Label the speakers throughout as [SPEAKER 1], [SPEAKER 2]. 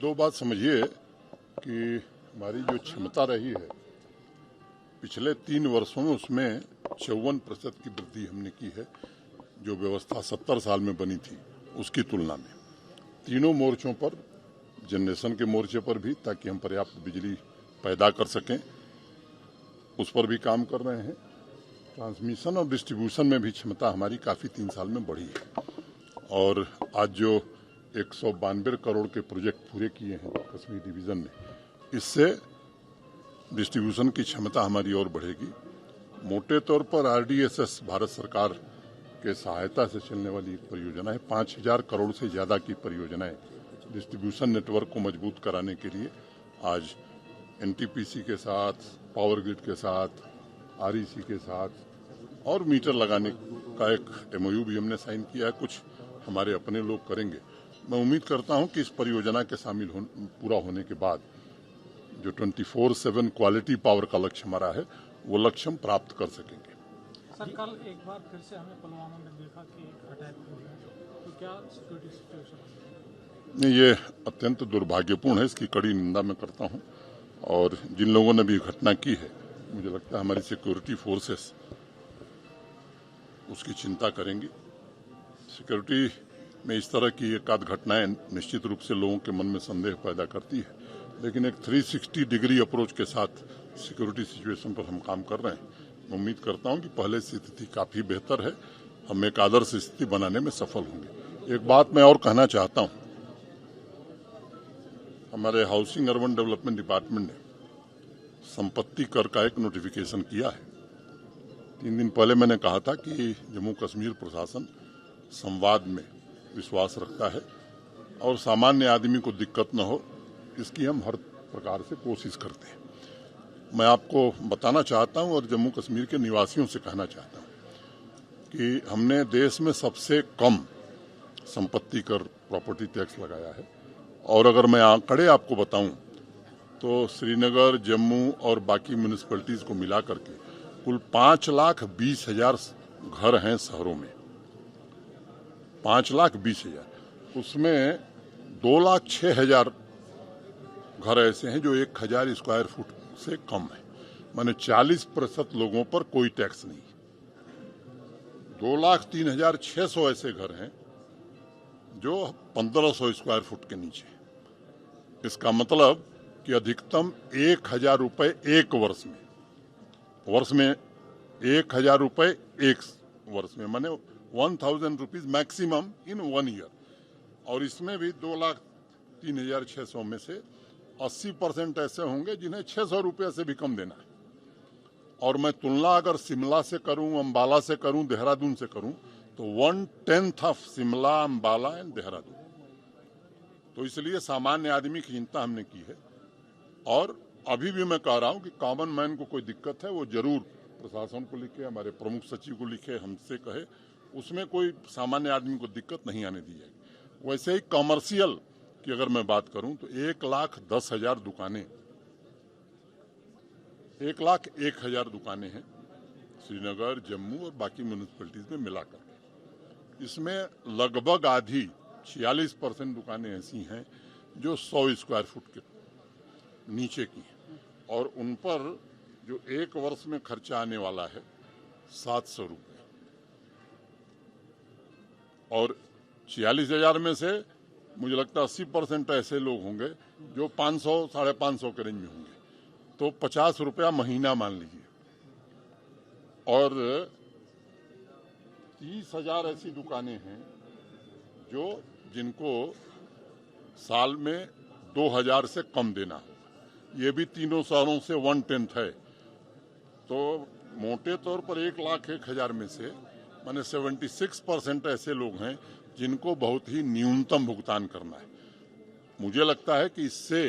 [SPEAKER 1] दो बात समझिए कि हमारी जो क्षमता रही है पिछले 3 वर्षों में उसमें 54% की वृद्धि हमने की है, जो व्यवस्था 70 साल में बनी थी उसकी तुलना में। तीनों मोर्चों पर, जनरेशन के मोर्चे पर भी, ताकि हम पर्याप्त बिजली पैदा कर सकें, उस पर भी काम कर रहे हैं। ट्रांसमिशन और डिस्ट्रीब्यूशन में भी क्षमता हमारी काफ़ी 3 साल में बढ़ी है। और आज जो 192 करोड़ के प्रोजेक्ट पूरे किए हैं कश्मीर डिवीज़न ने, इससे डिस्ट्रीब्यूशन की क्षमता हमारी और बढ़ेगी। मोटे तौर पर RDSS भारत सरकार के सहायता से चलने वाली एक परियोजना है। 5000 करोड़ से ज़्यादा की परियोजनाएं डिस्ट्रीब्यूशन नेटवर्क को मजबूत कराने के लिए आज NTPC के साथ, पावर ग्रिड के साथ, REC के साथ और मीटर लगाने का एक MOU भी हमने साइन किया है। कुछ हमारे अपने लोग करेंगे। मैं उम्मीद करता हूं कि इस परियोजना के पूरा होने के बाद जो 24/7 क्वालिटी पावर का लक्ष्य हमारा है, वो लक्ष्य हम प्राप्त कर सकेंगे।
[SPEAKER 2] सर, कल एक बार फिर से हमने पुलवामा में देखा कि एक अटैक हो गया, तो क्या सिक्योरिटी सिचुएशन?
[SPEAKER 1] नहीं, ये अत्यंत दुर्भाग्यपूर्ण है, इसकी कड़ी निंदा मैं करता हूं। और जिन लोगों ने भी घटना की है, मुझे लगता है हमारी सिक्योरिटी फोर्सेस उसकी चिंता करेंगी। सिक्योरिटी में इस तरह की एक आध घटनाएं निश्चित रूप से लोगों के मन में संदेह पैदा करती है, लेकिन एक 360 डिग्री अप्रोच के साथ सिक्योरिटी सिचुएशन पर हम काम कर रहे हैं। मैं उम्मीद करता हूं कि पहले से स्थिति काफी बेहतर है। हम एक आदर्श स्थिति बनाने में सफल होंगे। एक बात मैं और कहना चाहता हूं, हमारे हाउसिंग अर्बन डेवलपमेंट डिपार्टमेंट ने संपत्ति कर का एक नोटिफिकेशन किया है। 3 दिन पहले मैंने कहा था कि जम्मू कश्मीर प्रशासन संवाद में विश्वास रखता है और सामान्य आदमी को दिक्कत न हो, इसकी हम हर प्रकार से कोशिश करते हैं। मैं आपको बताना चाहता हूं और जम्मू कश्मीर के निवासियों से कहना चाहता हूं कि हमने देश में सबसे कम संपत्ति कर, प्रॉपर्टी टैक्स लगाया है। और अगर मैं आंकड़े आपको बताऊं तो श्रीनगर, जम्मू और बाकी म्यूनिसिपैलिटीज को मिला करके कुल 5,20,000 घर हैं शहरों में। 5,20,000, उसमें 2,06,000 घर ऐसे हैं जो 1,000 स्क्वायर फुट से कम है। माने 40% लोगों पर कोई टैक्स नहीं। 2,03,600 ऐसे घर हैं जो 1,500 स्क्वायर फुट के नीचे हैं। इसका मतलब कि अधिकतम 1,000 रुपए एक वर्ष में 1,000 रुपए एक वर्ष में, माने 1,000 रुपीज मैक्सिमम इन 1 ईयर। और इसमें भी 2,03,600 में से 80% ऐसे होंगे जिन्हें 600 रुपये से भी कम देना है। और मैं तुलना अगर शिमला से करूं, अंबाला से करूं, देहरादून से करूं, तो 1/10 ऑफ शिमला, अंबाला एंड देहरादून। तो इसलिए सामान्य आदमी की चिंता हमने की है। और अभी भी मैं कह रहा हूं कि कॉमन मैन को कोई दिक्कत है वो जरूर प्रशासन को लिखे, हमारे प्रमुख सचिव को लिखे, हमसे कहे। उसमें कोई सामान्य आदमी को दिक्कत नहीं आने दी जाएगी। वैसे ही कॉमर्शियल की अगर मैं बात करूं तो 1,10,000 दुकानें, 1,01,000 दुकानें हैं श्रीनगर, जम्मू और बाकी म्यूनिसिपैलिटीज में मिलाकर। इसमें लगभग आधी 46% दुकानें ऐसी हैं जो 100 स्क्वायर फुट के नीचे की हैं और उन पर जो एक वर्ष में खर्चा आने वाला है 700 रुपये। और 46,000 में से मुझे लगता है 80% ऐसे लोग होंगे जो 500, 550 के रेंज में होंगे। तो 50 रुपया महीना मान लीजिए। और 30,000 ऐसी दुकानें हैं जिनको साल में 2,000 से कम देना होगा। ये भी तीनों शहरों से 1/10 है। तो मोटे तौर पर 1,01,000 में से माने 76% ऐसे लोग हैं जिनको बहुत ही न्यूनतम भुगतान करना है। मुझे लगता है कि इससे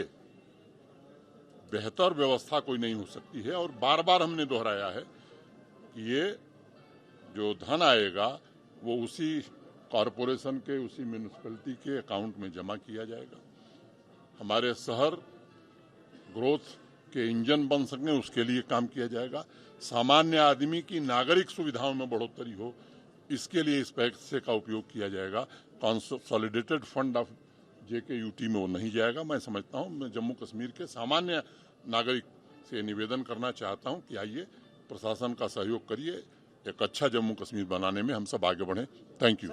[SPEAKER 1] बेहतर व्यवस्था कोई नहीं हो सकती है। और बार बार हमने दोहराया है कि ये जो धन आएगा वो उसी कॉरपोरेशन के, उसी म्यूनिसिपैलिटी के अकाउंट में जमा किया जाएगा। हमारे शहर ग्रोथ के इंजन बन सकें उसके लिए काम किया जाएगा। सामान्य आदमी की नागरिक सुविधाओं में बढ़ोतरी हो, इसके लिए इस पैसे का उपयोग किया जाएगा। कंसोलिडेटेड फंड ऑफ JKUT में वो नहीं जाएगा। मैं समझता हूँ, मैं जम्मू कश्मीर के सामान्य नागरिक से निवेदन करना चाहता हूँ कि आइए प्रशासन का सहयोग करिए, एक अच्छा जम्मू कश्मीर बनाने में हम सब आगे बढ़ें। Thank you.